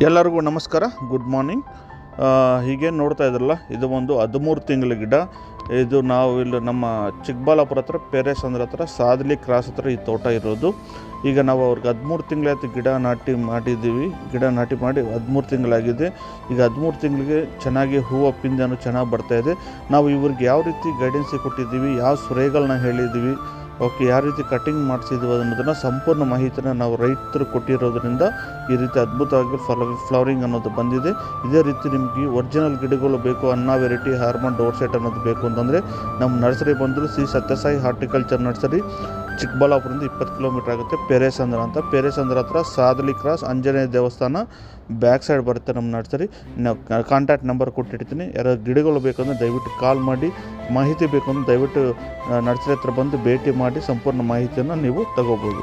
ಎಲ್ಲರಿಗೂ ನಮಸ್ಕಾರ, good morning. ಹೀಗೆ ನೋಡ್ತಾ ಇದ್ರಲ್ಲ, ಇದು ಒಂದು 13 ತಿಂಗಳ ಗಿಡ. ಇದು ನಾವು ಇಲ್ಲಿ ನಮ್ಮ ಚಿಕ್ಕಬಳ್ಳಾಪುರ ಹತ್ರ ಪೇರೆಸಂದ್ರ ಹತ್ರ ಸಾದಲಿ ಕ್ರಾಸ್ ಹತ್ರ ಈ ತೋಟ ಇರೋದು. ಈಗ ನಾವು ಅವ್ರಿಗೆ 13 ತಿಂಗಳಾಯ್ತು ಗಿಡ ನಾಟಿ ಮಾಡಿದ್ದೀವಿ. ಗಿಡ ನಾಟಿ ಮಾಡಿ 13 ತಿಂಗಳಾಗಿದೆ. ಈಗ 13 ತಿಂಗಳಿಗೆ ಚೆನ್ನಾಗಿ ಹೂವು ಪಿಂದನು ಚೆನ್ನಾಗಿ ಬರ್ತಾಯಿದೆ. ನಾವು ಇವ್ರಿಗೆ ಯಾವ ರೀತಿ ಗೈಡೆನ್ಸ್ ಕೊಟ್ಟಿದ್ದೀವಿ, ಯಾವ ಸ್ಪ್ರೇಗಳನ್ನ ಹೇಳಿದ್ದೀವಿ, ಓಕೆ, ಯಾವ ರೀತಿ ಕಟಿಂಗ್ ಮಾಡಿಸಿದ್ವಿ ಅನ್ನೋದನ್ನು ಸಂಪೂರ್ಣ ಮಾಹಿತಿನ ನಾವು ರೈತರು ಕೊಟ್ಟಿರೋದ್ರಿಂದ ಈ ರೀತಿ ಅದ್ಭುತವಾಗಿ ಫ್ಲವರಿಂಗ್ ಅನ್ನೋದು ಬಂದಿದೆ. ಇದೇ ರೀತಿ ನಿಮಗೆ ಒರಿಜಿನಲ್ ಗಿಡಗಳು ಬೇಕು, ಅನ್ನ ವೆರೈಟಿ, ಹಾರ್ಮನ್ ಡೋರ್ಸೆಟ್ ಅನ್ನೋದು ಬೇಕು ಅಂತಂದರೆ ನಮ್ಮ ನರ್ಸರಿ ಬಂದರೂ Shri Sathya Sai horticulture nursery, ಚಿಕ್ಕಬಳ್ಳಾಪುರದಿಂದ 20 kilometre ಆಗುತ್ತೆ. ಪೇರೆಸಂದ್ರ ಅಂತ, ಪೇರೆಸಂದ್ರ ಹತ್ರ ಸಾದಲಿ ಕ್ರಾಸ್ ಆಂಜನೇಯ ದೇವಸ್ಥಾನ ಬ್ಯಾಕ್ ಸೈಡ್ ಬರುತ್ತೆ ನಮ್ಮ ನರ್ಸರಿ. ನಾವು ಕಾಂಟ್ಯಾಕ್ಟ್ ನಂಬರ್ ಕೊಟ್ಟಿರ್ತೀನಿ. ಯಾರು ಗಿಡಗಳು ಬೇಕಂದ್ರೆ ದಯವಿಟ್ಟು ಕಾಲ್ ಮಾಡಿ, ಮಾಹಿತಿ ಬೇಕು ಅಂದರೆ ದಯವಿಟ್ಟು ನರ್ಸರಿ ಹತ್ರ ಬಂದು ಭೇಟಿ ಮಾಡಿ ಸಂಪೂರ್ಣ ಮಾಹಿತಿಯನ್ನು ನೀವು ತಗೋಬೋದು.